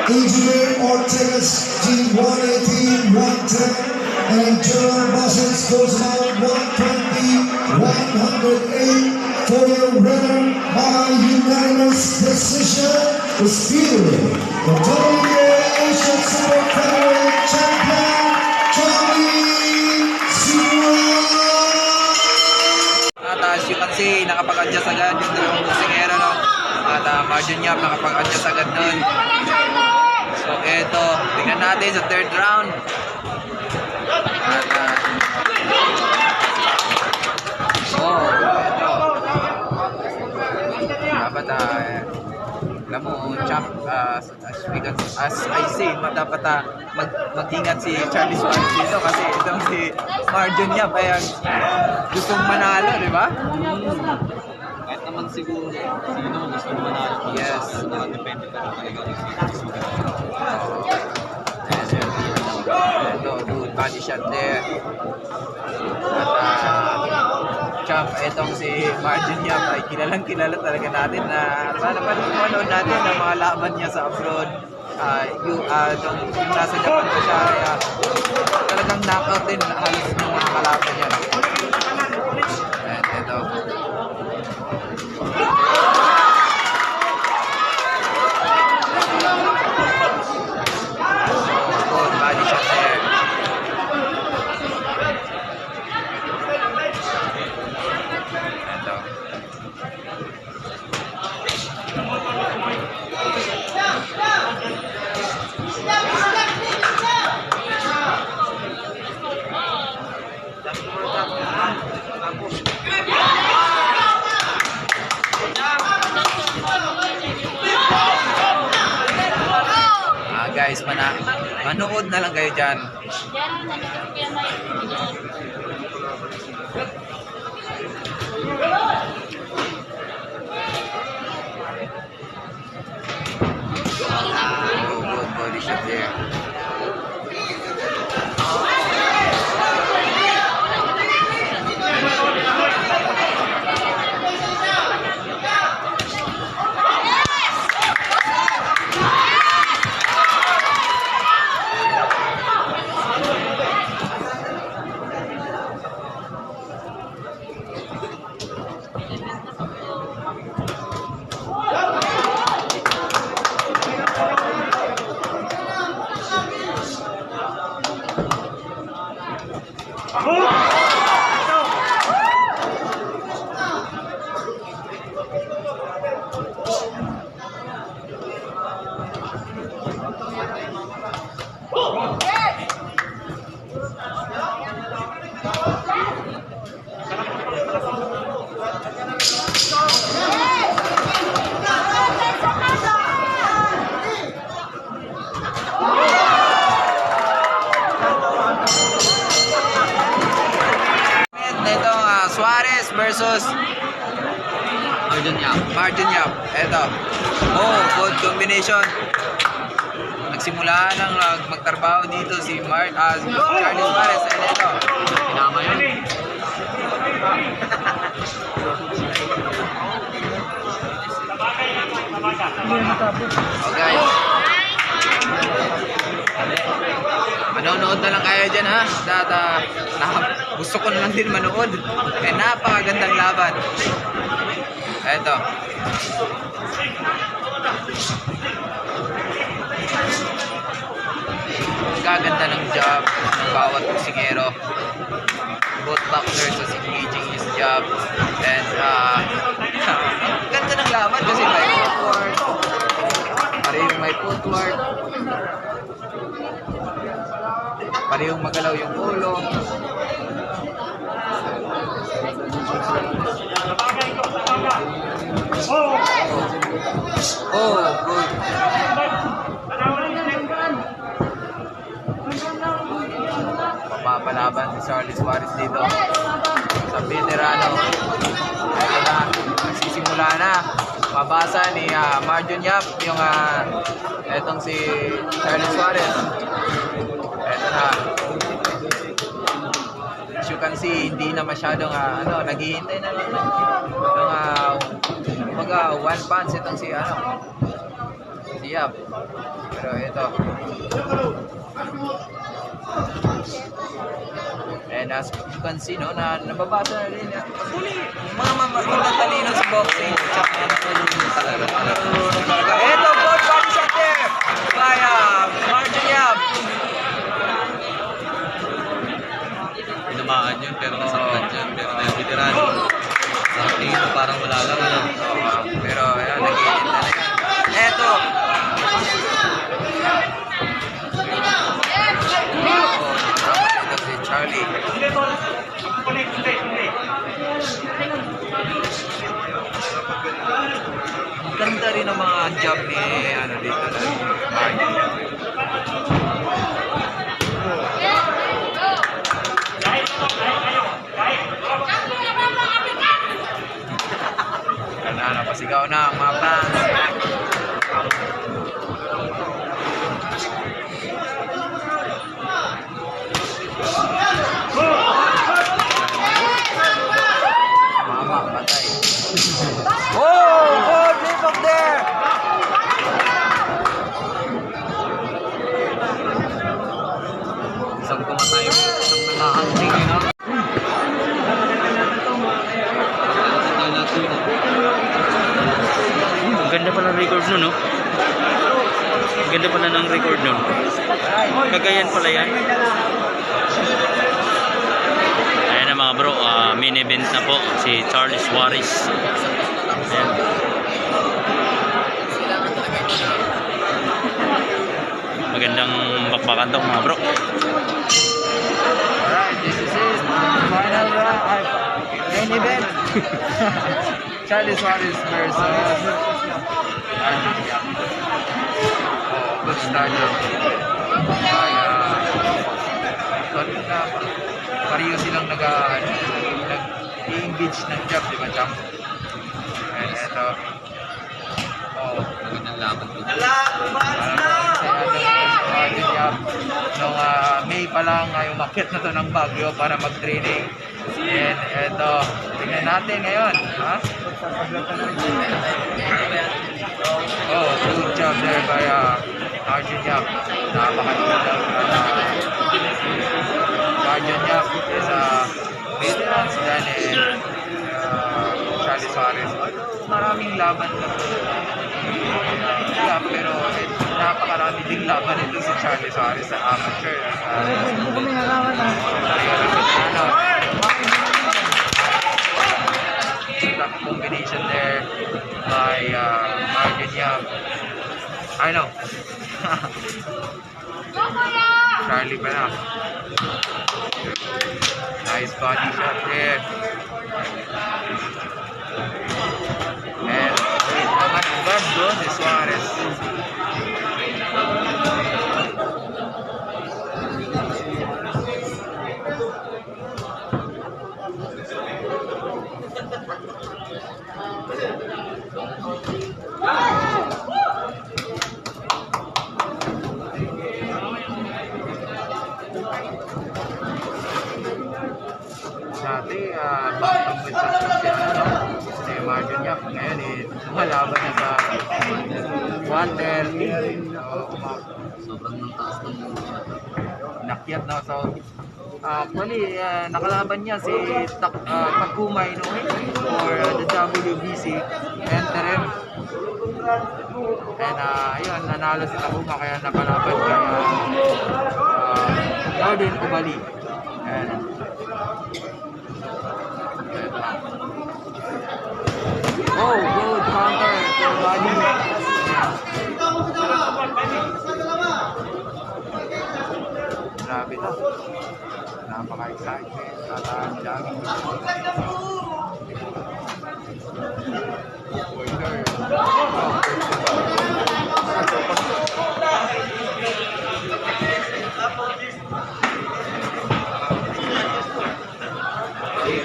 Adrian Ortiz, G118, 110, and Gerald Buses goes out 120, 108 for your winner by unanimous decision, the Spear, the WBA Asian Super Featherweight Champion, Johnny Simon. At as you can see, nakapag-adjust agad yung dalawang boxingero, no? At Marjon Yap nakapag-adjust agad nun. So eto, tingnan natin sa third round. At eto. Dapat alam mo, champ, as I say, dapat mag-ingat si Charlie Suarez dito kasi itong si Marjon Yap ay gustong manalo, di ba? Kahit naman siguro, sino gusto mo manalo. Yes. Nakadepende ka na talaga kung sino gusto mo. Ito, good body shot there. At champ, itong si Marjon Yap ay kilalang-kilala talaga natin na sana pa manood natin ang mga laban niya sa abroad. Yung nasa Japan pa siya, talagang knockout din halos ng mga kalaban niya. And ito. Good body shot there. Ito. Guys, manood na lang kayo dyan. Good body shot there. Suarez versus Marjon Yap. Eto. Oh, good combination. Nagsimula nang magtrabaho dito si Charlie Suarez. And ito. Pinama yun. Oh guys. Manonood na lang kayo dyan ha. Gusto ko naman din manood. Eh napakagandang laban. Eto. Gaganda ng job ng bawat boxingero. Both boxers was engaging his job. And ganda ng laban kasi may footwork. Parehong may footwork. Parehong magalaw yung ulo. Oh, good. Mapapalaban si Charlie Suarez dito sa veterano. Ito na, nagsisimula na. Mabasa ni Marjon Yap yung etong si Charlie Suarez. Ito na. As you can see, hindi na masyadong naghihintay na lang ng kumbaga one punch itong si si Yap. Pero ito. And as you can see, no, na nababasa na rin. Actually, mga matatalino sa boxing. Tsaka natulungan talaga. Ito, both body shot there by Martin Yap. Tinamaan yun, pero nasaktan yun. Pero may veterano. Sa tingin mo parang wala lang. Ano? Pero ayan, nag-iinit na yan. Eto. Ito si Charlie. Ang ganda rin ang mga job ni dito na Martin. Pasigaw na ang mga fans. Mama, patay. Oh, good lift up there. Isang kumatay mo, isang nakahangking yun ha. Ang ganda pala ng record nun, no? Ang ganda pala ng record nun. Kagayan pala yan. Ayan na mga bro, main event na po si Charlie Suarez. Ayan. Magandang bakbakan to mga bro. Alright, this is it. Final round. Main event. Charlie Suarez versus Martin Yap. Oh, good start na. Pareho silang nag-engage ng jab, di ba, Cham? And ito. Oh, Magandang laban ko. Martin Yap. Nung May pa lang, umakyat na to ng Baguio para mag-training. And ito, tingnan natin ngayon. Ha? Oh, good job there by Martin Yap. Napakagandang Martin Yap is veteran than Charlie Suarez. Maraming laban na Yap, pero napakarami ding laban ito si Charlie Suarez sa amateur. That combination there by Martin Yap. I know. Charlie pa na. Nice body shot there. And naman ang guard doon si Suarez. Dati, pag-pagwit sa si Martin Yap. Ngayon, lumalaban na sa water. Sobrang ng taas ng Nakyat na. So, actually, nakalaban niya si Takuma Inoue for the WBC interim. And ayun, nanalo si Takuma kaya nakalaban kay Gordon Ubali. And oh, good counter for Ubali. Grabe to. Napaka-excited. Jogging.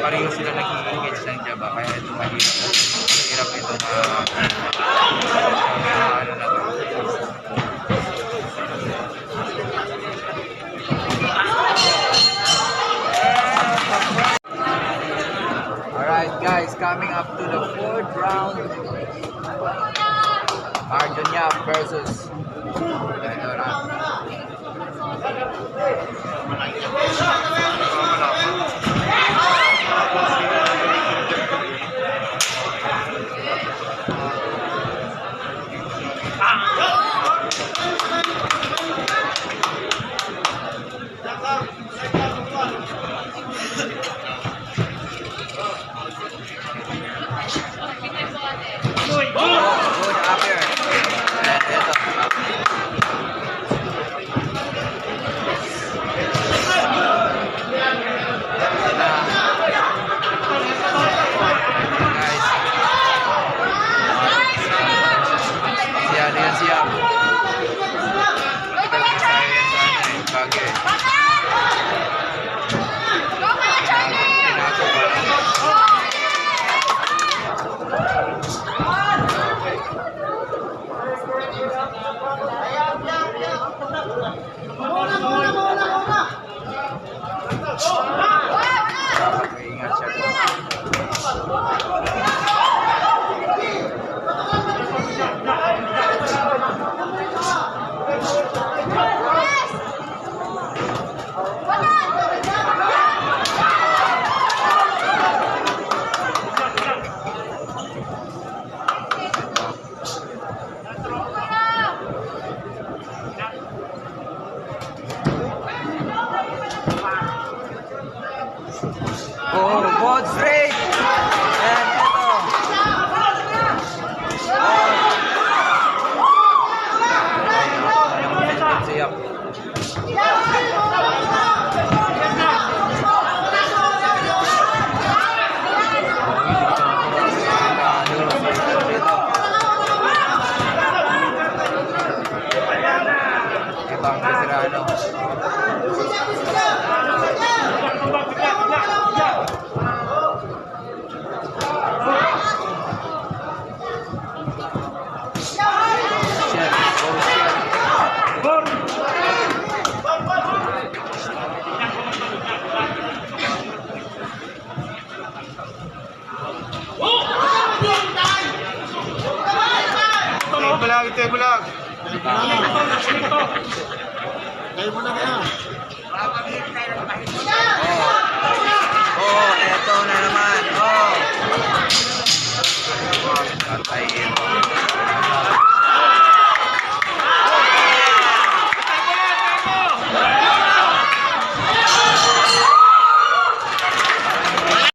Pareho sila nag-engage ng jaba. Kaya ito mahirap. Mahirap ito na ano na to. Alright guys, coming up to the fourth round. Marjonia versus Fedora. Good up here. And ito. Guys. Siya yan siya. Saya yan sa ano eh. Bagay. Pinako pa lang. Dapat maingat siya. Oh, both straight. And ito. Siap. Ibang Veterano. Ito yung bulag. Oh, eto na naman.